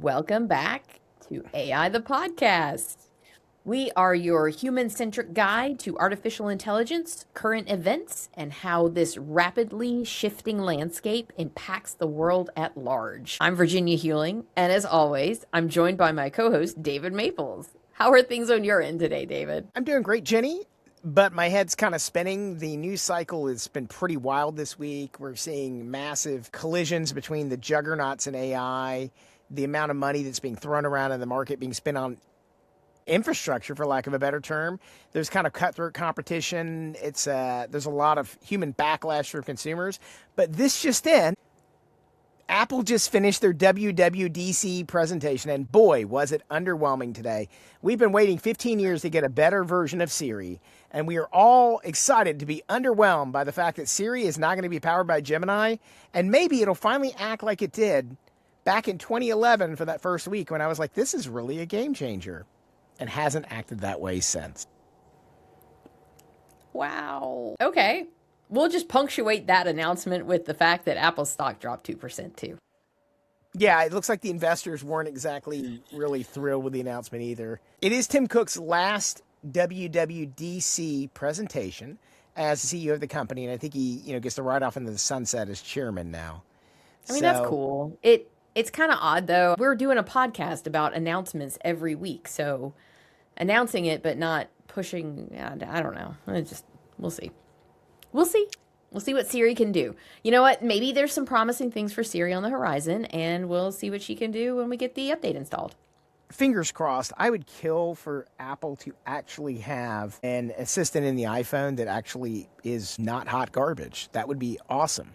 Welcome back to AI the Podcast. We are your human-centric guide to artificial intelligence, current events, and how this rapidly shifting landscape impacts the world at large. I'm Virginia Huling, and as always, I'm joined by my co-host, David Maples. How are things on your end today, David? I'm doing great, Jenny, but my head's kind of spinning. The news cycle has been pretty wild this week. We're seeing massive collisions between the juggernauts and AI, the amount of money that's being thrown around in the market being spent on infrastructure, for lack of a better term. There's kind of cutthroat competition. There's a lot of human backlash from consumers. But this just in, Apple just finished their WWDC presentation, and boy, was it underwhelming today. We've been waiting 15 years to get a better version of Siri, and we are all excited to be underwhelmed by the fact that Siri is not going to be powered by Gemini, and maybe it'll finally act like it did back in 2011 for that first week when I was like, this is really a game changer, and hasn't acted that way since. Wow. Okay. We'll just punctuate that announcement with the fact that Apple's stock dropped 2% too. Yeah, it looks like the investors weren't exactly really thrilled with the announcement either. It is Tim Cook's last WWDC presentation as CEO of the company, and I think he, gets to ride off into the sunset as chairman now. I mean, that's cool. It's kind of odd though. We're doing a podcast about announcements every week, so announcing it but not pushing, I don't know. We'll see. We'll see. We'll see what Siri can do. You know what? Maybe there's some promising things for Siri on the horizon, and we'll see what she can do when we get the update installed. Fingers crossed. I would kill for Apple to actually have an assistant in the iPhone that actually is not hot garbage. That would be awesome.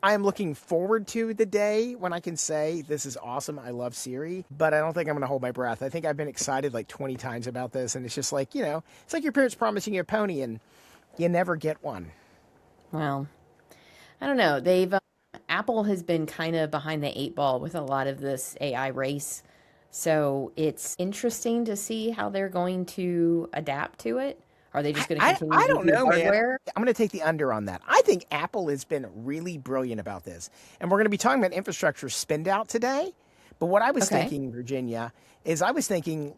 I am looking forward to the day when I can say, this is awesome, I love Siri, but I don't think I'm going to hold my breath. I think I've been excited like 20 times about this, and it's just like, it's like your parents promising you a pony, and you never get one. Well, I don't know. Apple has been kind of behind the 8 ball with a lot of this AI race. So it's interesting to see how they're going to adapt to it. Are they just going to continue I don't to do know, hardware? Man. I'm going to take the under on that. I think Apple has been really brilliant about this. And we're going to be talking about infrastructure spend out today. But what I was thinking, Virginia, is the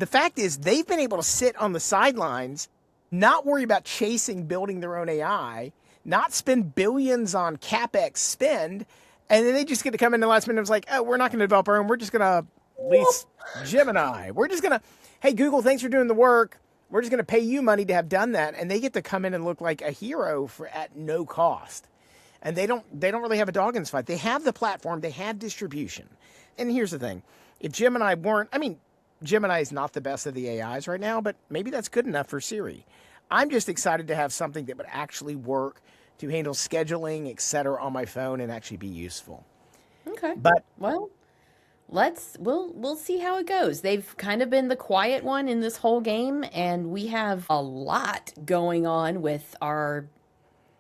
fact is they've been able to sit on the sidelines, not worry about chasing building their own AI, not spend billions on CapEx spend, and then they just get to come in the last minute and it's like, oh, we're not going to develop our own. We're just going to lease Gemini. We're just going to, hey, Google, thanks for doing the work. We're just going to pay you money to have done that. And they get to come in and look like a hero at no cost. And they don't really have a dog in this fight. They have the platform. They have distribution. And here's the thing. If Gemini Gemini is not the best of the AIs right now, but maybe that's good enough for Siri. I'm just excited to have something that would actually work to handle scheduling, etc., on my phone and actually be useful. Okay. But well, we'll see how it goes. They've kind of been the quiet one in this whole game, and we have a lot going on with our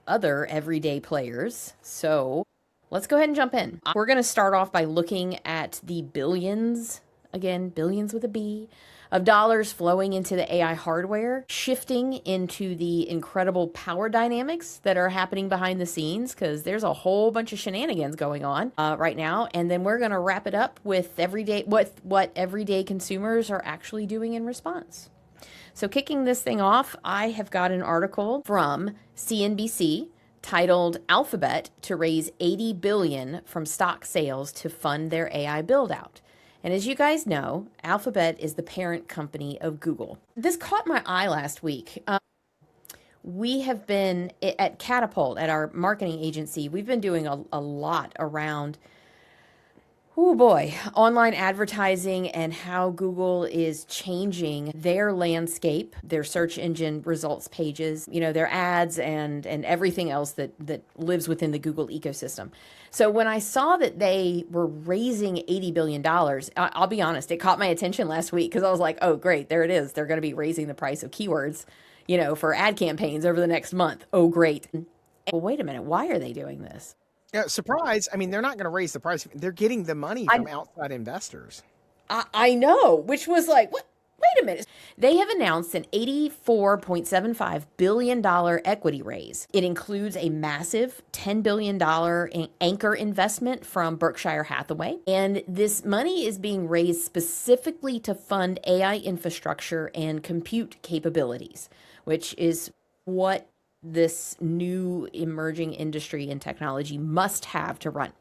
other everyday players. So let's go ahead and jump in. We're going to start off by looking at the billions, again, billions with a B, of dollars flowing into the AI hardware, shifting into the incredible power dynamics that are happening behind the scenes, because there's a whole bunch of shenanigans going on right now. And then we're going to wrap it up with what everyday consumers are actually doing in response. So kicking this thing off, I have got an article from CNBC titled Alphabet to raise $80 billion from stock sales to fund their AI build out. And as you guys know, Alphabet is the parent company of Google. This caught my eye last week. We have been at Catapult, at our marketing agency, we've been doing a lot around, online advertising and how Google is changing their landscape, their search engine results pages, their ads and everything else that lives within the Google ecosystem. So when I saw that they were raising $80 billion, I'll be honest, it caught my attention last week because I was like, oh, great, there it is. They're going to be raising the price of keywords, for ad campaigns over the next month. Oh, great. Well, wait a minute. Why are they doing this? Yeah, surprise. I mean, they're not going to raise the price. They're getting the money from outside investors. I know, which was like, what? Wait a minute. They have announced an $84.75 billion equity raise. It includes a massive $10 billion anchor investment from Berkshire Hathaway. And this money is being raised specifically to fund AI infrastructure and compute capabilities, which is what this new emerging industry and technology must have to run.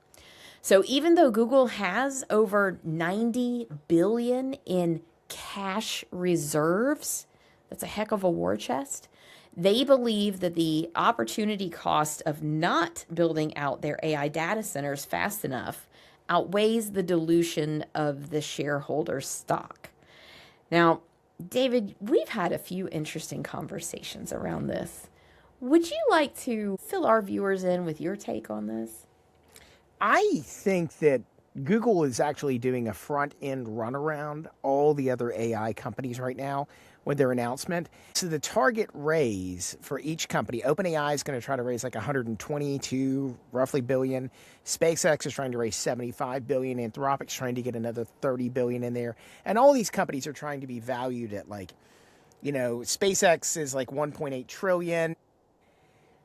So even though Google has over 90 billion in cash reserves, that's a heck of a war chest. They believe that the opportunity cost of not building out their AI data centers fast enough outweighs the dilution of the shareholder stock. Now, David, we've had a few interesting conversations around this. Would you like to fill our viewers in with your take on this? I think that Google is actually doing a front end runaround all the other AI companies right now with their announcement. So the target raise for each company, OpenAI is going to try to raise like 122 roughly billion. SpaceX is trying to raise 75 billion. Anthropic's trying to get another 30 billion in there. And all these companies are trying to be valued at like, SpaceX is like 1.8 trillion.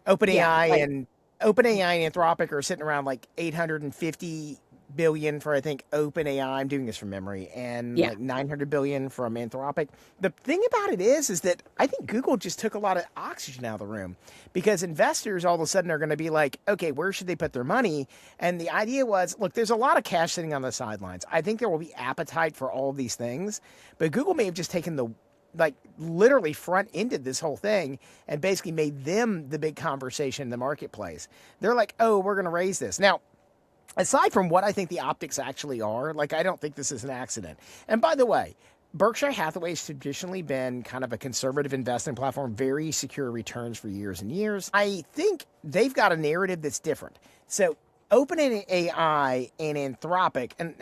Yeah, OpenAI like and OpenAI and Anthropic are sitting around like 850 billion for I think OpenAI. I'm doing this from memory, and yeah. like 900 billion from Anthropic. The thing about it is that I think Google just took a lot of oxygen out of the room because investors all of a sudden are going to be like, okay, where should they put their money? And the idea was, look, there's a lot of cash sitting on the sidelines. I think there will be appetite for all of these things, but Google may have just taken the like literally front ended this whole thing and basically made them the big conversation in the marketplace. They're like, oh, we're going to raise this. Now, aside from what I think the optics actually are, like, I don't think this is an accident. And by the way, Berkshire Hathaway has traditionally been kind of a conservative investing platform, very secure returns for years and years. I think they've got a narrative that's different. So OpenAI and Anthropic, and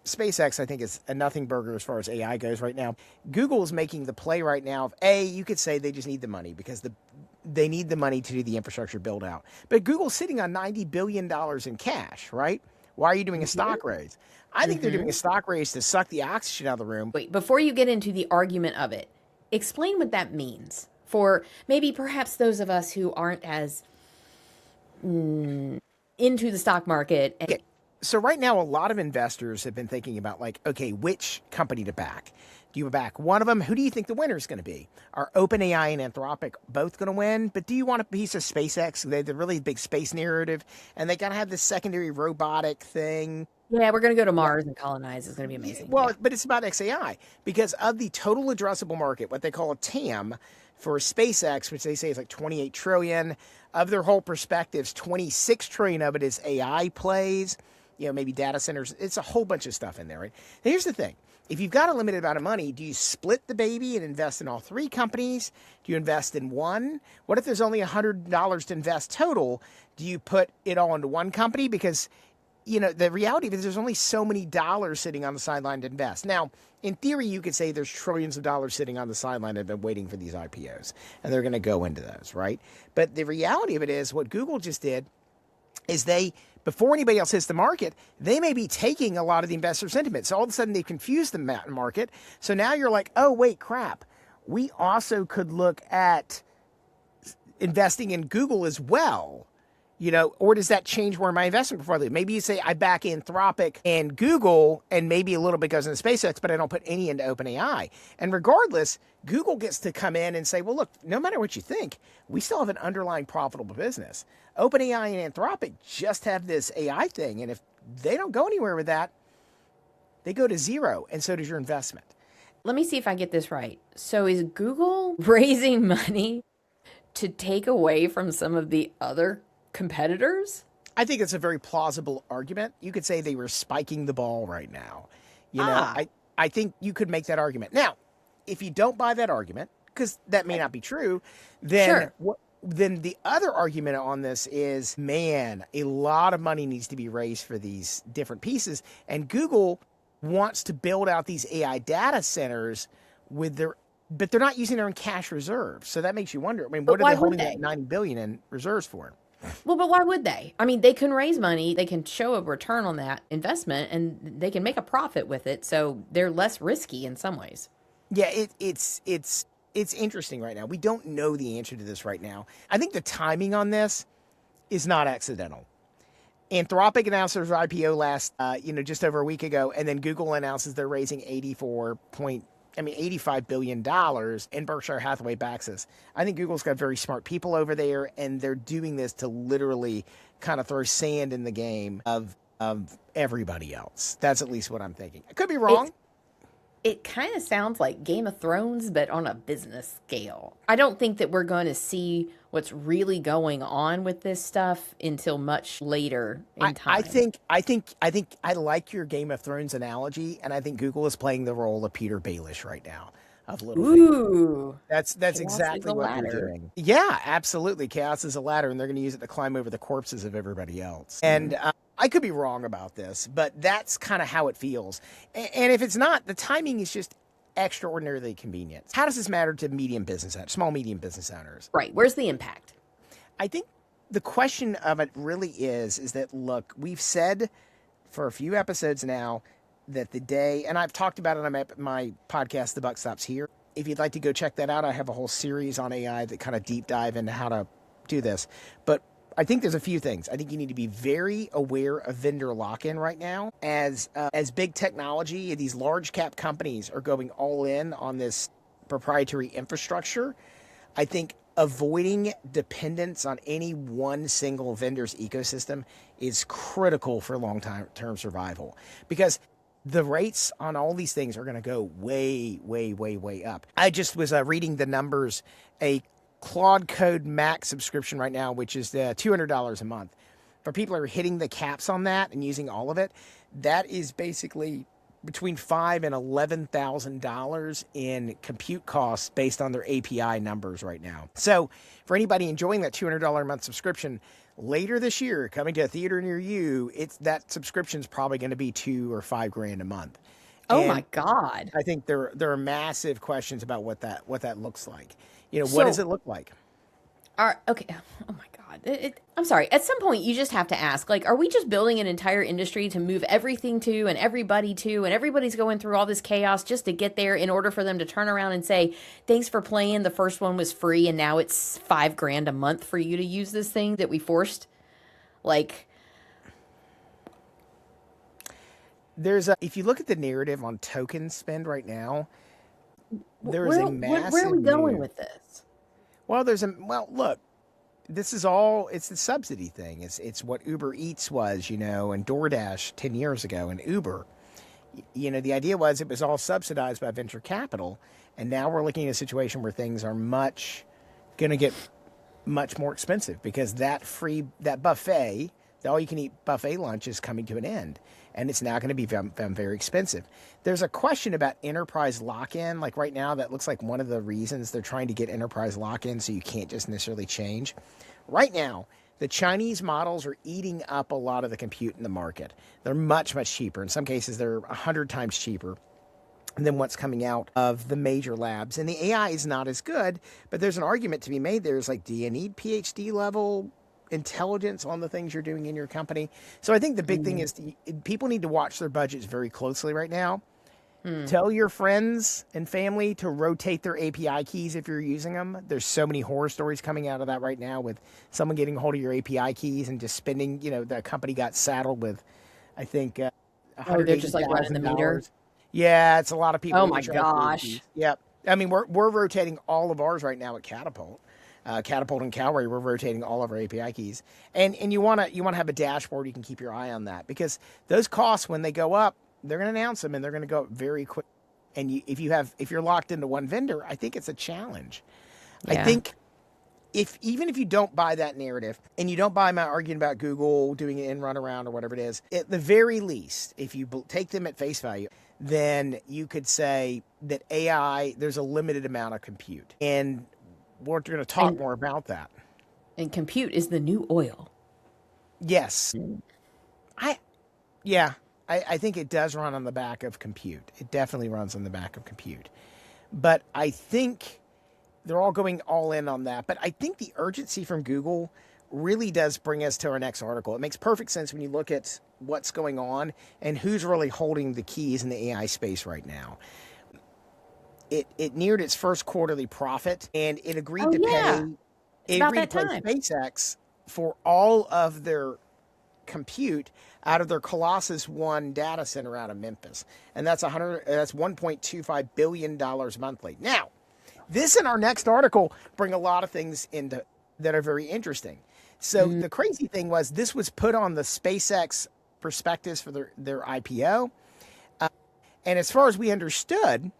SpaceX, I think, is a nothing burger as far as AI goes right now. Google is making the play right now of, you could say they just need the money because they need the money to do the infrastructure build out. But Google's sitting on $90 billion in cash, right? Why are you doing a stock raise? I think they're doing a stock raise to suck the oxygen out of the room. Wait, before you get into the argument of it, explain what that means for maybe perhaps those of us who aren't as into the stock market. And Okay. So right now, a lot of investors have been thinking about like, okay, which company to back? Do you back one of them? Who do you think the winner is going to be? Are OpenAI and Anthropic both going to win? But do you want a piece of SpaceX? They have the really big space narrative, and they kind of have this secondary robotic thing. yeah, we're going to go to Mars and colonize. It's going to be amazing. Well, Yeah. but it's about XAI because of the total addressable market, what they call a TAM for SpaceX, which they say is like 28 trillion. Of their whole perspectives, 26 trillion of it is AI plays, maybe data centers. It's a whole bunch of stuff in there, right? Now, here's the thing. If you've got a limited amount of money, do you split the baby and invest in all three companies? Do you invest in one? What if there's only $100 to invest total? Do you put it all into one company? Because, the reality is there's only so many dollars sitting on the sideline to invest. Now, in theory, you could say there's trillions of dollars sitting on the sideline that have been waiting for these IPOs, and they're going to go into those, right? But the reality of it is what Google just did is before anybody else hits the market, they may be taking a lot of the investor sentiment. So all of a sudden they confuse the market. So now you're like, oh, wait, crap. We also could look at investing in Google as well. Or does that change where my investment portfolio? Maybe you say I back Anthropic and Google and maybe a little bit goes into SpaceX, but I don't put any into OpenAI. And regardless, Google gets to come in and say, well, look, no matter what you think, we still have an underlying profitable business. OpenAI and Anthropic just have this AI thing. And if they don't go anywhere with that, they go to zero. And so does your investment. Let me see if I get this right. So is Google raising money to take away from some of the other competitors? I think it's a very plausible argument. You could say they were spiking the ball right now. I think you could make that argument. Now, if you don't buy that argument, because that may not be true, then Sure. then the other argument on this is, man, a lot of money needs to be raised for these different pieces. And Google wants to build out these AI data centers but they're not using their own cash reserves. So that makes you wonder, what are Why they would holding they? that 90 billion in reserves for? Well, but why would they? I mean, they can raise money, they can show a return on that investment, and they can make a profit with it. So they're less risky in some ways. Yeah, it's interesting right now. We don't know the answer to this right now. I think the timing on this is not accidental. Anthropic announced their IPO just over a week ago, and then Google announces they're raising $85 billion dollars, and Berkshire Hathaway backs us. I think Google's got very smart people over there, and they're doing this to literally kind of throw sand in the game of everybody else. That's at least what I'm thinking. I could be wrong. It kind of sounds like Game of Thrones, but on a business scale. I don't think that we're going to see what's really going on with this stuff until much later in time. I like your Game of Thrones analogy, and I think Google is playing the role of Peter Baelish right now of Littlefinger. Ooh, That's chaos exactly is a what they're ladder. doing. Yeah, absolutely. Chaos is a ladder, and they're going to use it to climb over the corpses of everybody else. And I could be wrong about this, but that's kind of how it feels. And if it's not, the timing is just extraordinarily convenient. How does this matter to small, medium business owners? Right. Where's the impact? I think the question of it really is that, look, we've said for a few episodes now that the day, and I've talked about it on my podcast, The Buck Stops Here. If you'd like to go check that out, I have a whole series on AI that kind of deep dive into how to do this. But I think there's a few things. I think you need to be very aware of vendor lock-in right now. As big technology, these large cap companies are going all in on this proprietary infrastructure. I think avoiding dependence on any one single vendor's ecosystem is critical for long-term survival, because the rates on all these things are going to go way, way, way, way up. I just was reading the numbers. A Claude Code Max subscription right now, which is $200 a month. For people who are hitting the caps on that and using all of it, that is basically between $5,000 and $11,000 in compute costs based on their API numbers right now. So for anybody enjoying that $200 a month subscription, later this year, coming to a theater near you, that subscription is probably going to be $2,000 or $5,000 a month. Oh my God. I think there are massive questions about what that looks like. What does it look like? Okay. Oh my God. I'm sorry. At some point, you just have to ask, like, are we just building an entire industry to move everything to and everybody to, and everybody's going through all this chaos just to get there in order for them to turn around and say, thanks for playing. The first one was free, and now it's $5,000 a month for you to use this thing that we forced? Like, if you look at the narrative on token spend right now, there's a massive. Where are we going with this? Well, look, this is it's the subsidy thing. It's what Uber Eats was, and DoorDash 10 years ago, and Uber. The idea was it was all subsidized by venture capital, and now we're looking at a situation where things are going to get much more expensive, because that buffet, the all-you-can-eat buffet lunch, is coming to an end, and it's now going to be very expensive. There's a question about enterprise lock-in. Like right now, that looks like one of the reasons they're trying to get enterprise lock-in, so you can't just necessarily change. Right now, the Chinese models are eating up a lot of the compute in the market. They're much, much cheaper. In some cases, they're 100 times cheaper than what's coming out of the major labs. And the AI is not as good, but there's an argument to be made. There's like, do you need PhD level intelligence on the things you're doing in your company? So I think the big thing is people need to watch their budgets very closely right now. Tell your friends and family to rotate their API keys if you're using them. There's so many horror stories coming out of that right now, with someone getting a hold of your API keys and just spending, the company got saddled with, I think, they're just like running the meter. Yeah, it's a lot of people. Oh my gosh. Yep. I mean, we're rotating all of ours right now at Catapult. Catapult and Cowray, we're rotating all of our API keys, and you want to have a dashboard you can keep your eye on that, because those costs, when they go up, they're going to announce them, and they're going to go up very quick. And if you're locked into one vendor, I think it's a challenge. Yeah. I think even if you don't buy that narrative, and you don't buy my argument about Google doing an in run around or whatever it is, at the very least, if you take them at face value, then you could say that AI, there's a limited amount of compute, and we're going to talk more about that. And compute is the new oil. Yes. I think it does run on the back of compute. It definitely runs on the back of compute. But I think they're all going all in on that. But I think the urgency from Google really does bring us to our next article. It makes perfect sense when you look at what's going on and who's really holding the keys in the AI space right now. it neared its first quarterly profit, and it agreed Oh to yeah, pay it's it about agreed to that pay time. SpaceX for all of their compute out of their Colossus One data center out of Memphis, and that's 1.25 billion dollars monthly. Now, this and our next article bring a lot of things into that are very interesting. So Mm, the crazy thing was this was put on the SpaceX prospectus for their IPO, and as far as we understood,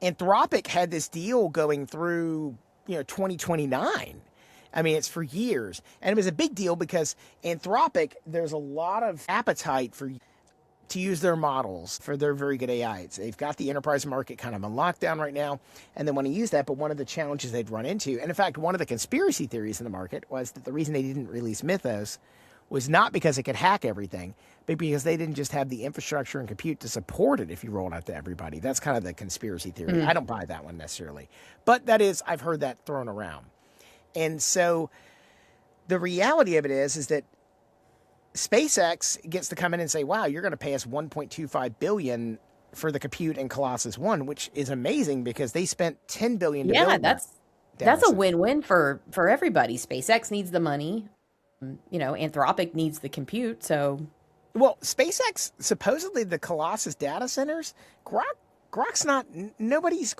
Anthropic had this deal going through 2029. I mean, it's for years, and it was a big deal because Anthropic, there's a lot of appetite for to use their models for their very good AIs. They've got the enterprise market kind of on lockdown right now, and they want to use that. But one of the challenges they'd run into, and in fact, one of the conspiracy theories in the market was that the reason they didn't release Mythos was not because it could hack everything, but because they didn't just have the infrastructure and compute to support it if you rolled out to everybody. That's kind of the conspiracy theory. mm. I don't buy that one necessarily, but that is, I've heard that thrown around. And so the reality of it is that SpaceX gets to come in and say, "Wow, you're going to pay us 1.25 billion for the compute in Colossus One," which is amazing because they spent 10 billion to Yeah, build that data that's a center. win-win for everybody. SpaceX needs the money. Anthropic needs the compute. So Well, SpaceX supposedly the Colossus data centers, Grok Grok's not nobody's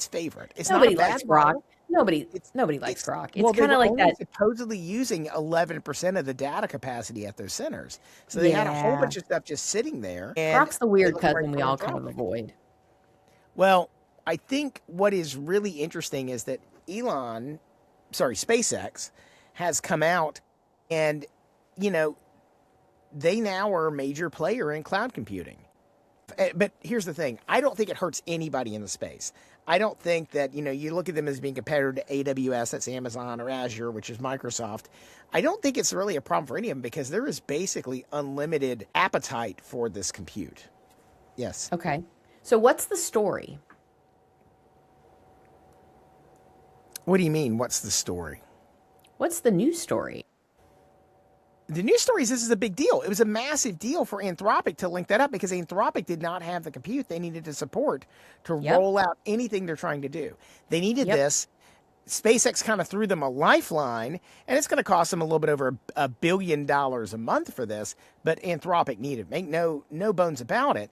favorite. It's not a nobody likes bad Grok. model. Nobody It's nobody likes it's Grok. It's well, they kind of were like only that. supposedly using 11% of the data capacity at those centers. So they had a whole Yeah, bunch of stuff just sitting there, and Grok's the they weird looked right cousin we for all kind of Anthropic. avoid. Well, I think what is really interesting is that SpaceX has come out and, you know, they now are a major player in cloud computing. But here's the thing. I don't think it hurts anybody in the space. I don't think that, you look at them as being compared to AWS, that's Amazon, or Azure, which is Microsoft. I don't think it's really a problem for any of them because there is basically unlimited appetite for this compute. Yes. Okay. So what's the story? What do you mean? What's the story? What's the news story? The news story is this is a big deal. It was a massive deal for Anthropic to link that up because Anthropic did not have the compute they needed to support to Yep. roll out anything they're trying to do. They needed Yep. this. SpaceX kind of threw them a lifeline, and it's going to cost them a little bit over $1 billion a month for this. But Anthropic needed it. Make no bones about it.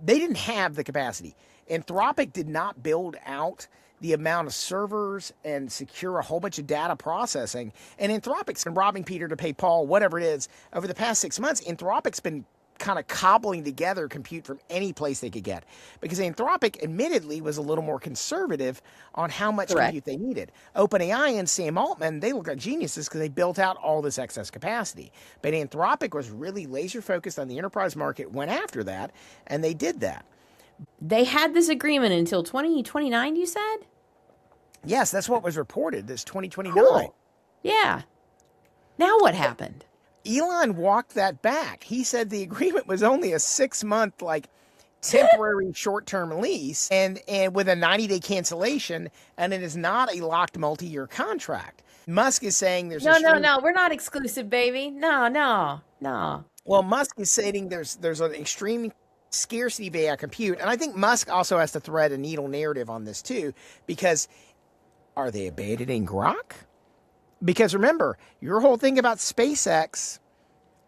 They didn't have the capacity. Anthropic did not build out the amount of servers and secure a whole bunch of data processing. And Anthropic's been robbing Peter to pay Paul, whatever it is. Over the past 6 months, Anthropic's been kind of cobbling together compute from any place they could get. Because Anthropic, admittedly, was a little more conservative on how much Correct. compute they needed. OpenAI and Sam Altman, they look like geniuses because they built out all this excess capacity. But Anthropic was really laser focused on the enterprise market, went after that, and they did that. They had this agreement until 2029, you said? Yes, that's what was reported, this 2029. Cool. Yeah. Now what happened? Elon walked that back. He said the agreement was only a 6 month, like temporary short term lease and with a 90-day cancellation, and it is not a locked multi-year contract. Musk is saying there's No, no, extreme no. We're not exclusive, baby. No, no, no. well, Musk is saying there's an extreme scarcity of AI compute. And I think Musk also has to thread a needle narrative on this too, because are they abandoning Grok? Because remember, your whole thing about SpaceX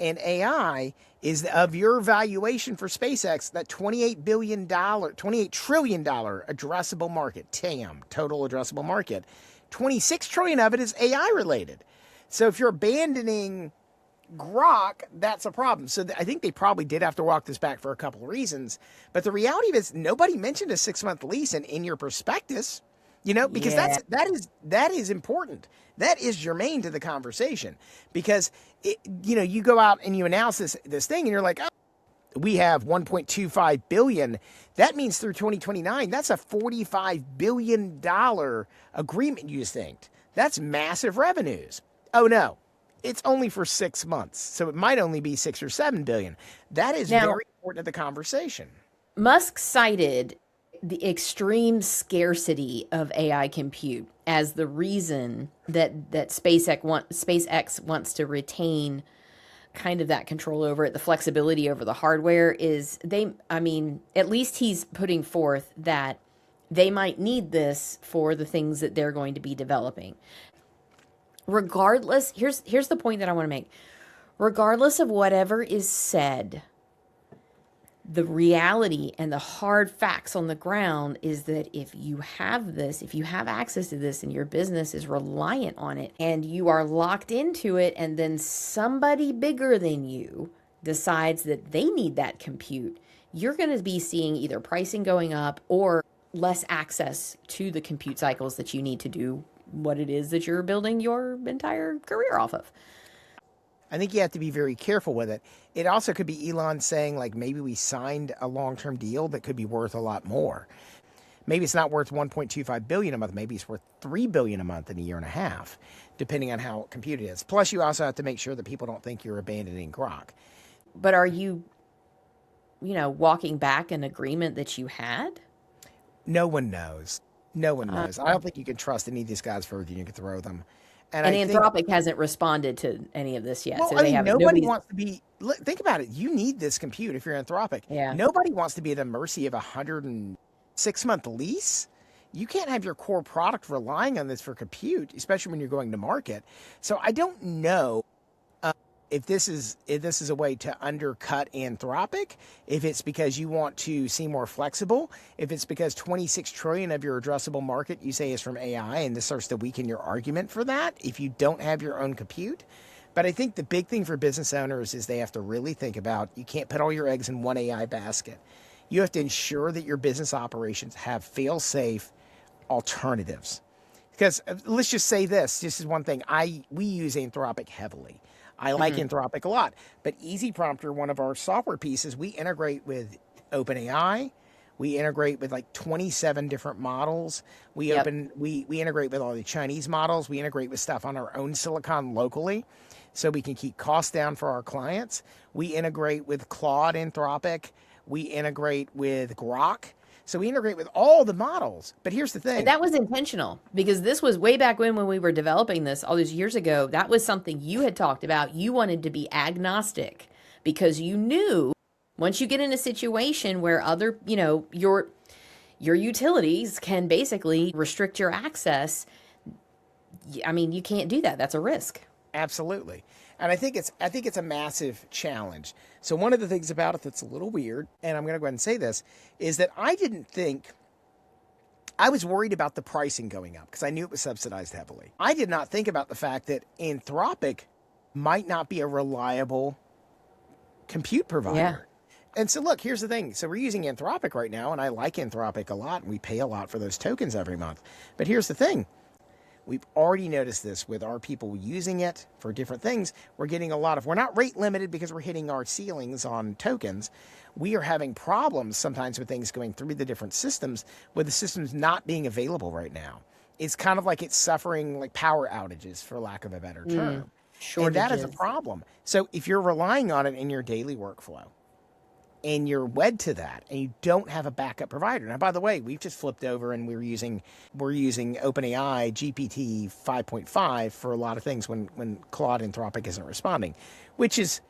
and AI is of your valuation for SpaceX, that $28 trillion addressable market, TAM, total addressable market, 26 trillion of it is AI related. So if you're abandoning Grok, that's a problem. So I think they probably did have to walk this back for a couple of reasons. But the reality is nobody mentioned a 6 month lease in your prospectus. Because Yeah. that is important. That is germane to the conversation because you go out and you announce this thing and you're like, oh, we have 1.25 billion. That means through 2029, that's a $45 billion agreement you just inked. That's massive revenues. Oh no, it's only for 6 months, so it might only be 6 or 7 billion. That is Now, very important to the conversation. Musk cited the extreme scarcity of AI compute as the reason that SpaceX wants to retain kind of that control over it, the flexibility over the hardware is I mean, at least he's putting forth that they might need this for the things that they're going to be developing. Regardless, here's the point that I want to make. Regardless of whatever is said, the reality and the hard facts on the ground is that if you have this, if you have access to this and your business is reliant on it and you are locked into it, and then somebody bigger than you decides that they need that compute, you're going to be seeing either pricing going up or less access to the compute cycles that you need to do what it is that you're building your entire career off of. I think you have to be very careful with it. It also could be Elon saying, like, maybe we signed a long-term deal that could be worth a lot more. Maybe it's not worth 1.25 billion a month. Maybe it's worth 3 billion a month in a year and a half, depending on how computed it is. Plus, you also have to make sure that people don't think you're abandoning Grok. But are you walking back an agreement that you had? No one knows. No one knows. I don't think you can trust any of these guys further than you can throw them. And Anthropic hasn't responded to any of this yet. Well, so I mean, nobody wants to be. Think about it. You need this compute if you're Anthropic. Yeah. Nobody wants to be at the mercy of a 106-month lease. You can't have your core product relying on this for compute, especially when you're going to market. So I don't know if this is a way to undercut Anthropic, if it's because you want to seem more flexible, if it's because 26 trillion of your addressable market you say is from AI, and this starts to weaken your argument for that if you don't have your own compute. But I think the big thing for business owners is they have to really think about, you can't put all your eggs in one AI basket. You have to ensure that your business operations have fail-safe alternatives. Because let's just say this is one thing. We use Anthropic heavily. I like Anthropic a lot, but Easy Prompter, one of our software pieces, we integrate with OpenAI. We integrate with like 27 different models. We integrate with all the Chinese models. We integrate with stuff on our own silicon locally, so we can keep costs down for our clients. We integrate with Claude Anthropic. We integrate with Grok. So we integrate with all the models. But here's the thing. And that was intentional, because this was way back when we were developing this all these years ago. That was something you had talked about. You wanted to be agnostic because you knew once you get in a situation where other, your utilities can basically restrict your access. I mean, you can't do that. That's a risk. Absolutely. And I think it's a massive challenge. So one of the things about it that's a little weird, and I'm going to go ahead and say this, is that I was worried about the pricing going up because I knew it was subsidized heavily. I did not think about the fact that Anthropic might not be a reliable compute provider. Yeah. And so look, here's the thing. So we're using Anthropic right now, and I like Anthropic a lot, and we pay a lot for those tokens every month. But here's the thing. We've already noticed this with our people using it for different things. We're not rate limited because we're hitting our ceilings on tokens. We are having problems sometimes with things going through the different systems, with the systems not being available right now. It's kind of like it's suffering like power outages, for lack of a better term. And that is a problem. So if you're relying on it in your daily workflow, and you're wed to that, and you don't have a backup provider. Now, by the way, we've just flipped over and we're using OpenAI GPT 5.5 for a lot of things when Claude Anthropic isn't responding, which is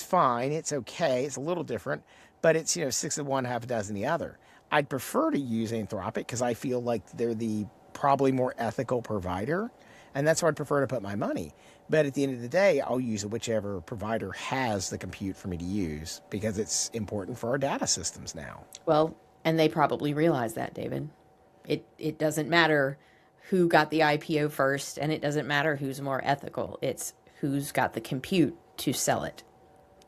fine. It's okay. It's a little different, but it's 6 of one, half a dozen the other. I'd prefer to use Anthropic because I feel like they're the probably more ethical provider, and that's where I'd prefer to put my money. But at the end of the day, I'll use whichever provider has the compute for me to use because it's important for our data systems now. Well, and they probably realize that, David. It doesn't matter who got the IPO first, and it doesn't matter who's more ethical. It's who's got the compute to sell it.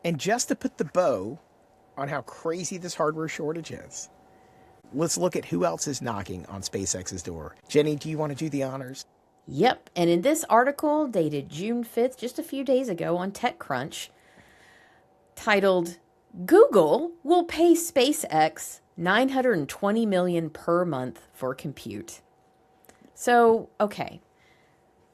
And just to put the bow on how crazy this hardware shortage is, let's look at who else is knocking on SpaceX's door. Jenny, do you want to do the honors? Yep. And in this article dated June 5th, just a few days ago on TechCrunch, titled, Google will pay SpaceX $920 million per month for compute. So, okay.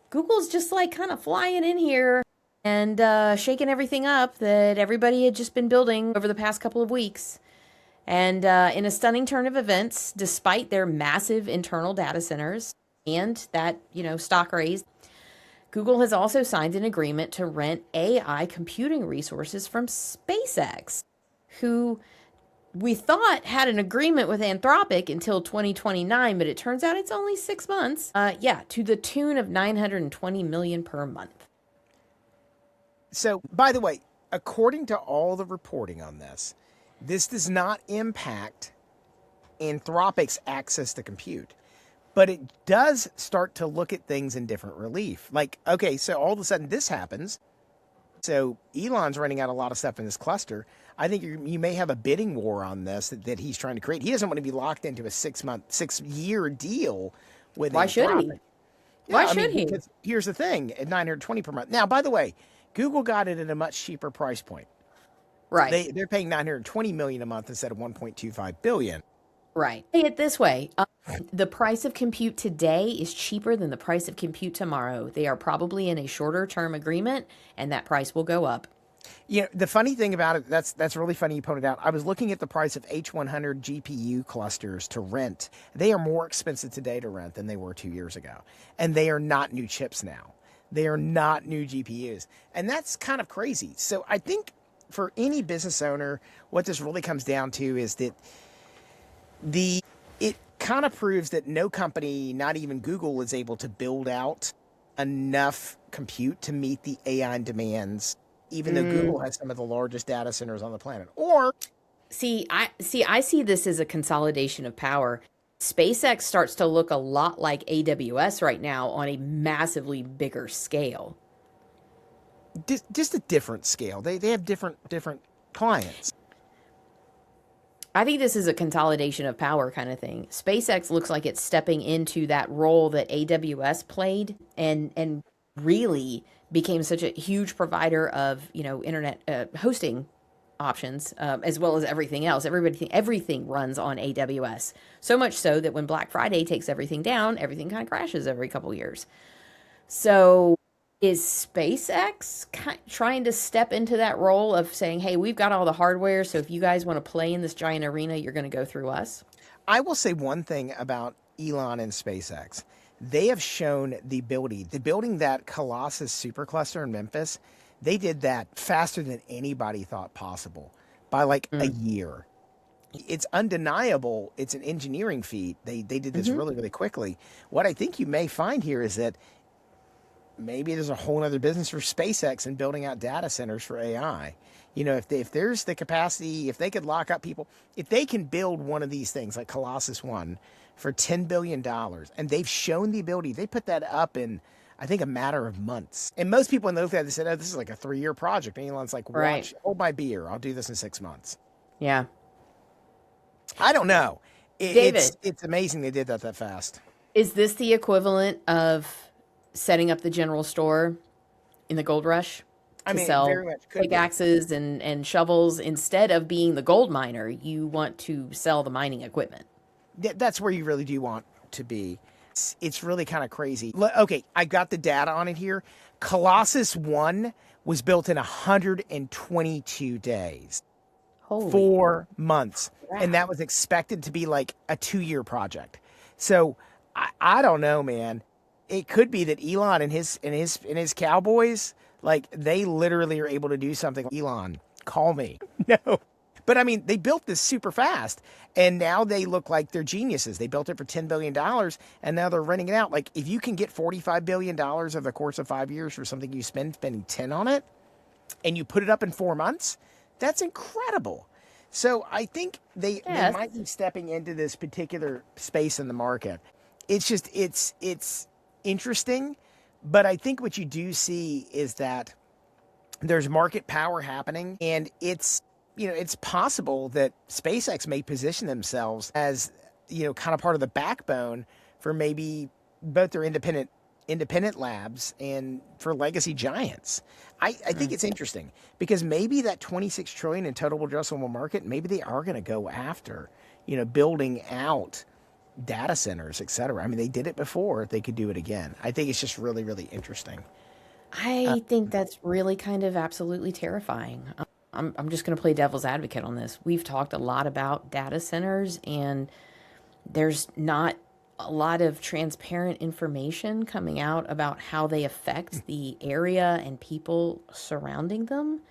Google's just like kind of flying in here and shaking everything up that everybody had just been building over the past couple of weeks. And in a stunning turn of events, despite their massive internal data centers, and that, stock raise, Google has also signed an agreement to rent AI computing resources from SpaceX, who we thought had an agreement with Anthropic until 2029, but it turns out it's only 6 months. Yeah, to the tune of 920 million per month. So, by the way, according to all the reporting on this does not impact Anthropic's access to compute. But it does start to look at things in different relief. Like, okay, so all of a sudden this happens. So Elon's running out a lot of stuff in this cluster. I think you may have a bidding war on this that he's trying to create. He doesn't want to be locked into a 6-year deal with Why should he? Anthropic. Why should he? Because here's the thing, at 920 per month. Now, by the way, Google got it at a much cheaper price point. Right. They're paying 920 million a month instead of 1.25 billion. Right. Say it this way. The price of compute today is cheaper than the price of compute tomorrow. They are probably in a shorter term agreement, and that price will go up. You know, the funny thing about it, that's really funny you pointed out. I was looking at the price of H100 GPU clusters to rent. They are more expensive today to rent than they were 2 years ago. And they are not new chips now. They are not new GPUs. And that's kind of crazy. So I think for any business owner, what this really comes down to is that it kind of proves that no company, not even Google, is able to build out enough compute to meet the AI demands, even though Google has some of the largest data centers on the planet. Or I see this as a consolidation of power. SpaceX starts to look a lot like AWS right now on a massively bigger scale. just a different scale. They have different clients. I think this is a consolidation of power kind of thing. SpaceX looks like it's stepping into that role that AWS played and really became such a huge provider of, internet hosting options, as well as everything else. Everything runs on AWS. So much so that when Black Friday takes everything down, everything kind of crashes every couple years. So is SpaceX trying to step into that role of saying, hey, we've got all the hardware, so if you guys want to play in this giant arena, you're going to go through us? I will say one thing about Elon and SpaceX. They have shown the ability, building that Colossus supercluster in Memphis, they did that faster than anybody thought possible by like a year. It's undeniable. It's an engineering feat. They did this really, really quickly. What I think you may find here is that maybe there's a whole other business for SpaceX in building out data centers for AI. If there's the capacity, if they could lock up people, if they can build one of these things like Colossus One for $10 billion, and they've shown the ability, they put that up in, I think, a matter of months. And most people in the look at it, they said, oh, this is like a 3-year project. And Elon's like, watch, hold my beer. I'll do this in 6 months. Yeah. I don't know. David, it's amazing they did that fast. is this the equivalent of setting up the general store in the gold rush to sell very much could be. pickaxes and shovels? Instead of being the gold miner, you want to sell the mining equipment. That's where you really do want to be. It's really kind of crazy. Okay, I got the data on it here. Colossus 1 was built in 122 days. Holy 4 months. wow. And that was expected to be like a 2-year project. So I don't know, man. It could be that Elon and his cowboys, like, they literally are able to do something. Elon, call me. No. But I mean, they built this super fast, and now they look like they're geniuses. They built it for $10 billion, and now they're renting it out. Like, if you can get $45 billion over the course of 5 years for something you spending 10 on it, and you put it up in 4 months, that's incredible. So I think they might be stepping into this particular space in the market. It's just, it's interesting, but I think what you do see is that there's market power happening, and it's possible that SpaceX may position themselves as, kind of part of the backbone for maybe both their independent labs and for legacy giants. I think it's interesting because maybe that 26 trillion in total addressable market, maybe they are going to go after, building out data centers, et cetera. I mean, they did it before. They could do it again. I think it's just really, really interesting. I think that's really kind of absolutely terrifying. I'm just going to play devil's advocate on this. We've talked a lot about data centers, and there's not a lot of transparent information coming out about how they affect the area and people surrounding them.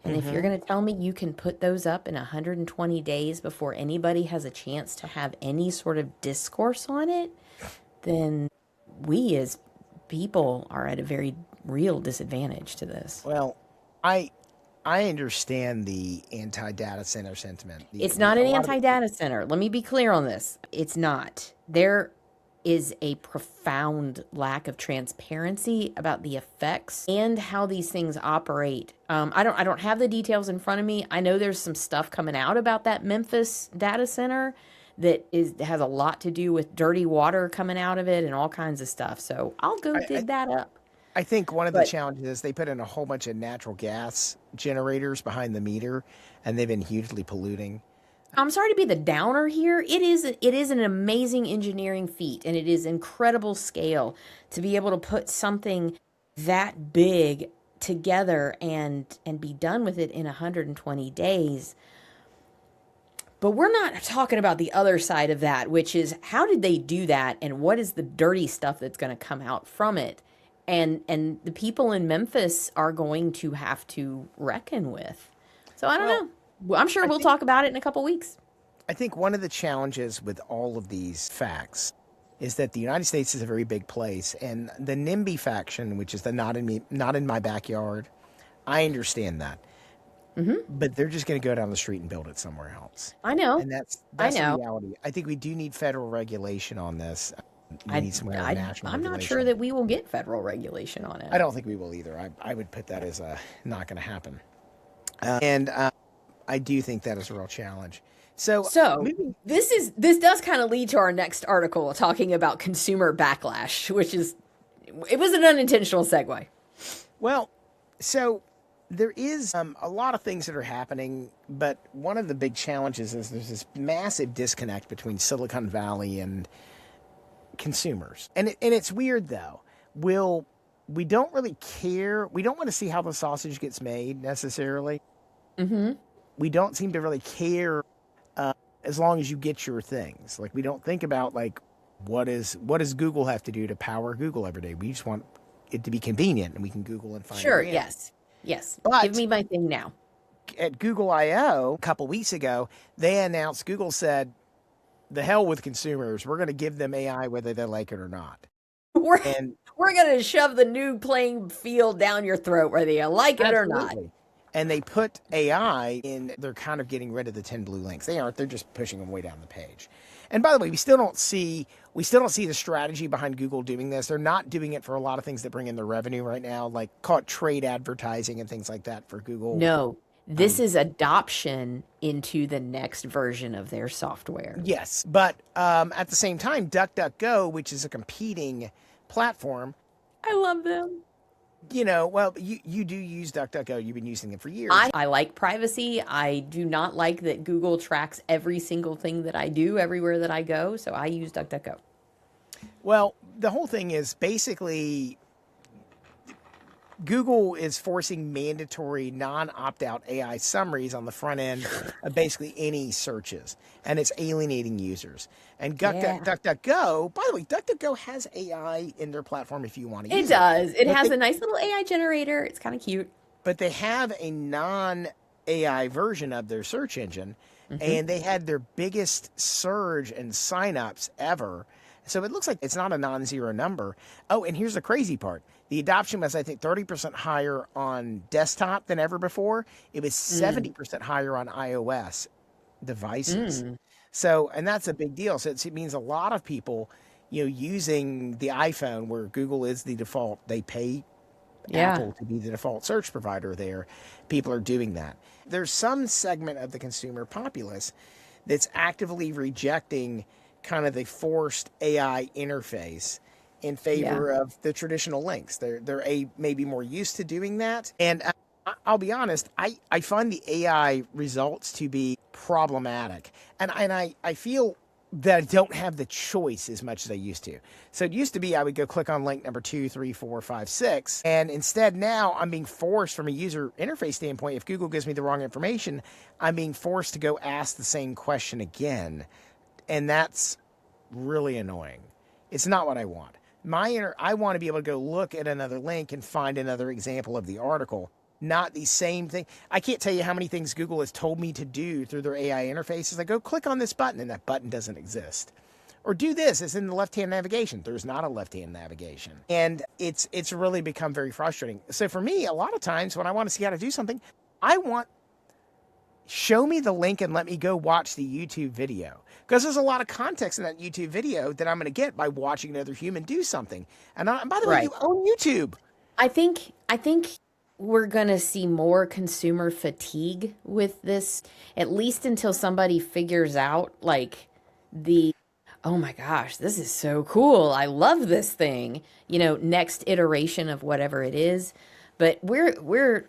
And if you're Hmm. going to tell me you can put those up in 120 days before anybody has a chance to have any sort of discourse on it, then we as people are at a very real disadvantage to this. Well, I I understand the anti-data center sentiment. It's not A an lot of anti data center. Let me be clear on this. It's not. There is a profound lack of transparency about the effects and how these things operate. I don't have the details in front of me. I know there's some stuff coming out about that Memphis data center that has a lot to do with dirty water coming out of it and all kinds of stuff. So I'll go I dig that up. I think one of the But challenges is they put in a whole bunch of natural gas generators behind the meter, and they've been hugely polluting. I'm sorry to be the downer here. It is an amazing engineering feat and it is incredible scale to be able to put something that big together and be done with it in 120 days. But we're not talking about the other side of that, which is how did they do that and what is the dirty stuff that's going to come out from it? And the people in Memphis are going to have to reckon with. So I don't Well, know. Well, I'm sure I we'll think talk about it in a couple weeks. I think one of the challenges with all of these facts is that the United States is a very big place, and the NIMBY faction, which is the not in my backyard, I understand that, but they're just going to go down the street and build it somewhere else, I know. and that's I the know. reality. I think we do need federal regulation on this. We I, need some kind of I, national I'm not sure regulation. that we will get federal regulation on it. I don't think we will either. I would put that as not going to happen. And I do think that is a real challenge. So So moving, this does kind of lead to our next article talking about consumer backlash, which is it was an unintentional segue. well, so there is a lot of things that are happening, but one of the big challenges is there's this massive disconnect between Silicon Valley and consumers. And it's weird though. Will we don't really care. We don't want to see how the sausage gets made necessarily. Mm-hmm. We don't seem to really care as long as you get your things. Like we don't think about like what does Google have to do to power Google every day. We just want it to be convenient and we can Google and find a Sure. brand. Yes. Yes. Give But me my thing now. at Google I/O a couple weeks ago, they announced Google said, "The hell with consumers. We're going to give them AI whether they like it or not." We're And we're gonna shove the new playing field down your throat, whether you like it or not. absolutely. And they put AI in, they're kind of getting rid of the 10 blue links. They aren't, they're just pushing them way down the page. And by the way, we still don't see the strategy behind Google doing this. They're not doing it for a lot of things that bring in their revenue right now, like call it trade advertising and things like that for Google. No, this Um, is adoption into the next version of their software. yes, but at the same time, DuckDuckGo, which is a competing platform, I love them. well, you do use DuckDuckGo. You've been using it for years. I like privacy. I do not like that Google tracks every single thing that I do everywhere that I go. So I use DuckDuckGo. Well, the whole thing is basically Google is forcing mandatory non-opt-out AI summaries on the front end of basically any searches, and it's alienating users. And Yeah, DuckDuckGo, by the way, DuckDuckGo has AI in their platform if you want to it use it. does. It But has they a nice little AI generator. It's kind of cute. but they have a non-AI version of their search engine, Hmm. and they had their biggest surge in signups ever. So it looks like it's not a non-zero number. Oh, and here's the crazy part. The adoption was, I think, 30% higher on desktop than ever before. It was Mm, 70% higher on iOS devices. mm. So, and that's a big deal. So it means a lot of people, using the iPhone where Google is the default, they pay Yeah. Apple to be the default search provider there. People are doing that. There's some segment of the consumer populace that's actively rejecting kind of the forced AI interface in Yeah. favor of the traditional links. They're maybe more used to doing that. And I'll be honest, I find the AI results to be problematic. And I feel that I don't have the choice as much as I used to. So it used to be I would go click on link number 2, 3, 4, 5, 6. And instead now I'm being forced from a user interface standpoint, if Google gives me the wrong information, I'm being forced to go ask the same question again. And that's really annoying. It's not what I want. I want to be able to go look at another link and find another example of the article, not the same thing. I can't tell you how many things Google has told me to do through their AI interfaces. I go click on this button and that button doesn't exist. Or do this, it's in the left-hand navigation. There's not a left-hand navigation. And it's really become very frustrating. So for me, a lot of times when I want to see how to do something, I want, show me the link and let me go watch the YouTube video. Because there's a lot of context in that YouTube video that I'm going to get by watching another human do something. And by the way, you own YouTube. I think we're going to see more consumer fatigue with this, at least until somebody figures out like oh my gosh, this is so cool. I love this thing. Next iteration of whatever it is. But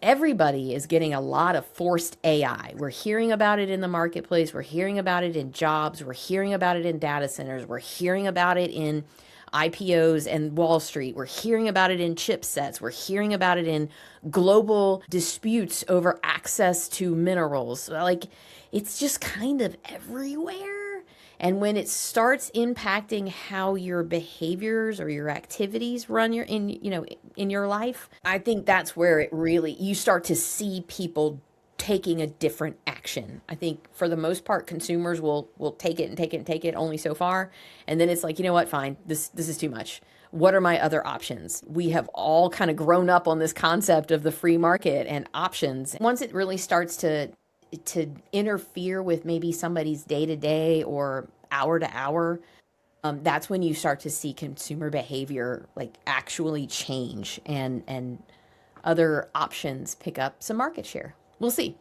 everybody is getting a lot of forced AI. We're hearing about it in the marketplace. We're hearing about it in jobs. We're hearing about it in data centers. We're hearing about it in IPOs and Wall Street. We're hearing about it in chipsets. We're hearing about it in global disputes over access to minerals. Like, it's just kind of everywhere. And when it starts impacting how your behaviors or your activities run in your life, I think that's where you start to see people taking a different action. I think for the most part, consumers will take it and take it and take it only so far. And then it's like, you know what, fine, this is too much. What are my other options? We have all kind of grown up on this concept of the free market and options. Once it really starts to interfere with maybe somebody's day-to-day or hour-to-hour, that's when you start to see consumer behavior like actually change and other options pick up some market share. We'll see.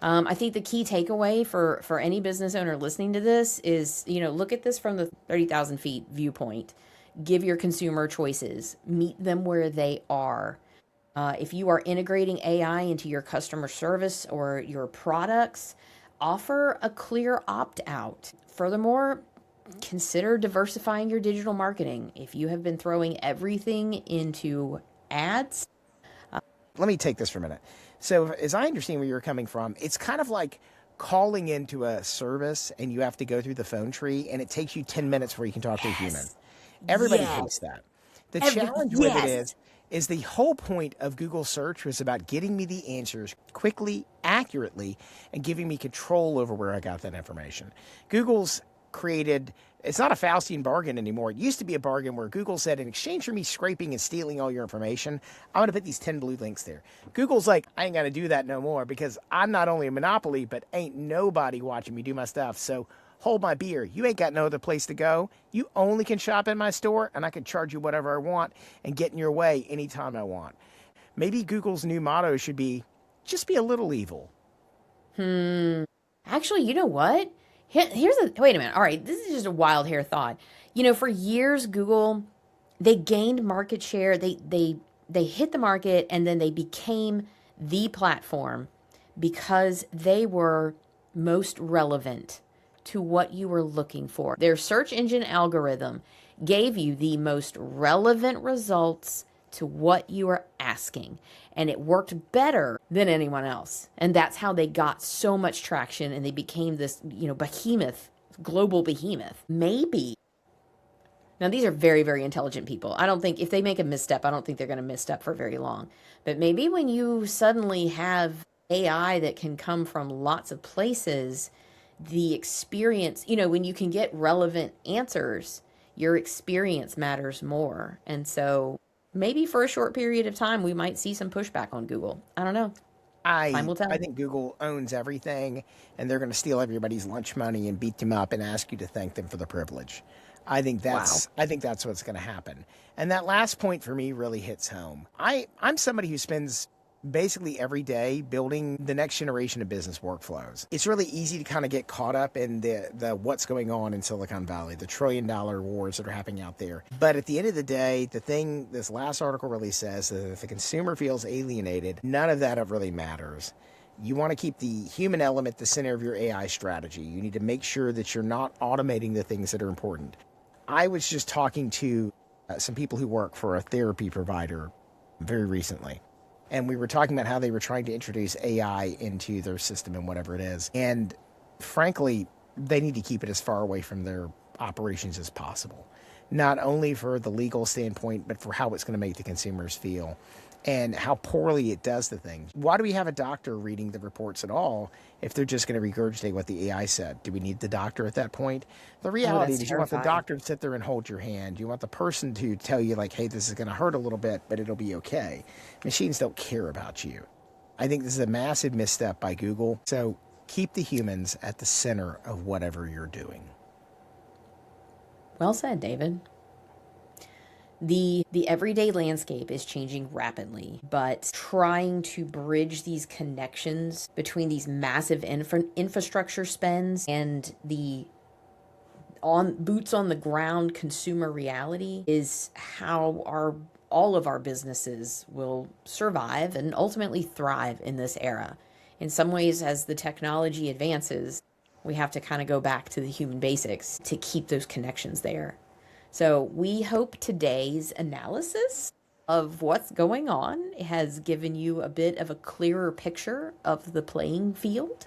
I think the key takeaway for any business owner listening to this is, look at this from the 30,000 feet viewpoint. Give your consumer choices. Meet them where they are. If you are integrating AI into your customer service or your products, offer a clear opt-out. Furthermore, consider diversifying your digital marketing. If you have been throwing everything into ads. Let me take this for a minute. So as I understand where you're coming from, it's kind of like calling into a service and you have to go through the phone tree and it takes you 10 minutes before you can talk to a human. Everybody hates that. The challenge with it is the whole point of Google search was about getting me the answers quickly, accurately, and giving me control over where I got that information. Google's created, it's not a Faustian bargain anymore. It used to be a bargain where Google said, in exchange for me scraping and stealing all your information, I'm going to put these 10 blue links there. Google's like, I ain't got to do that no more because I'm not only a monopoly, but ain't nobody watching me do my stuff. So hold my beer. You ain't got no other place to go. You only can shop in my store, and I can charge you whatever I want and get in your way anytime I want. Maybe Google's new motto should be, just be a little evil. Actually, you know what? Wait a minute. All right, this is just a wild hair thought. For years, Google, they gained market share. They hit the market, and then they became the platform because they were most relevant to what you were looking for. Their search engine algorithm gave you the most relevant results to what you were asking, and it worked better than anyone else. And that's how they got so much traction, and they became this, behemoth, global behemoth. Maybe. Now, these are very, very intelligent people. I don't think if they make a misstep, I don't think they're going to misstep for very long. But maybe when you suddenly have AI that can come from lots of places, the experience, when you can get relevant answers, your experience matters more. And so maybe for a short period of time, we might see some pushback on Google. I don't know. Time will tell. I think Google owns everything, and they're going to steal everybody's lunch money and beat them up and ask you to thank them for the privilege. I think that's what's going to happen. And that last point for me really hits home. I'm somebody who spends basically every day building the next generation of business workflows. It's really easy to kind of get caught up in the what's going on in Silicon Valley, the $1 trillion wars that are happening out there. But at the end of the day, the thing this last article really says is that if the consumer feels alienated, none of that really matters. You want to keep the human element the center of your AI strategy. You need to make sure that you're not automating the things that are important. I was just talking to some people who work for a therapy provider very recently. And we were talking about how they were trying to introduce AI into their system and whatever it is. And frankly, they need to keep it as far away from their operations as possible. not only for the legal standpoint, but for how it's going to make the consumers feel and how poorly it does the things. Why do we have a doctor reading the reports at all if they're just going to regurgitate what the AI said? Do we need the doctor at that point? The reality is you want the doctor to sit there and hold your hand. You want the person to tell you, like, hey, this is going to hurt a little bit, but it'll be okay. Machines don't care about you. I think this is a massive misstep by Google. So keep the humans at the center of whatever you're doing. Well said, David. The everyday landscape is changing rapidly, but trying to bridge these connections between these massive infrastructure spends and the boots on the ground consumer reality is how all of our businesses will survive and ultimately thrive in this era. In some ways, as the technology advances, we have to kind of go back to the human basics to keep those connections there. So we hope today's analysis of what's going on has given you a bit of a clearer picture of the playing field.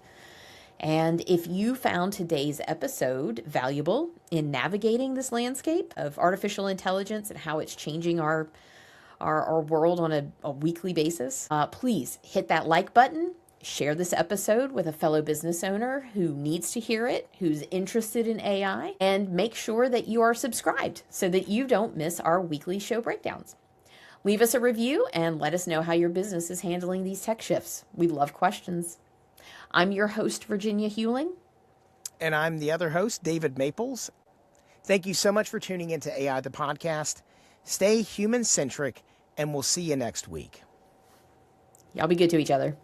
And if you found today's episode valuable in navigating this landscape of artificial intelligence and how it's changing our world on a weekly basis, please hit that like button. Share this episode with a fellow business owner who needs to hear it, who's interested in AI, and make sure that you are subscribed so that you don't miss our weekly show breakdowns. Leave us a review and let us know how your business is handling these tech shifts. We love questions. I'm your host, Virginia Huling. And I'm the other host, David Maples. Thank you so much for tuning into AI the Podcast. Stay human-centric, and we'll see you next week. Y'all be good to each other.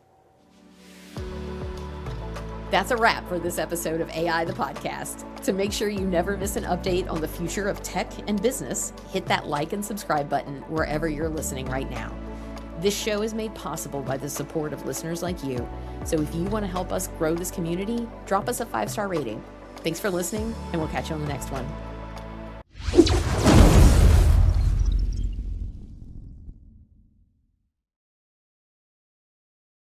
That's a wrap for this episode of AI the Podcast. To make sure you never miss an update on the future of tech and business, hit that like and subscribe button wherever you're listening right now. This show is made possible by the support of listeners like you. So if you want to help us grow this community, drop us a 5-star rating. Thanks for listening, and we'll catch you on the next one.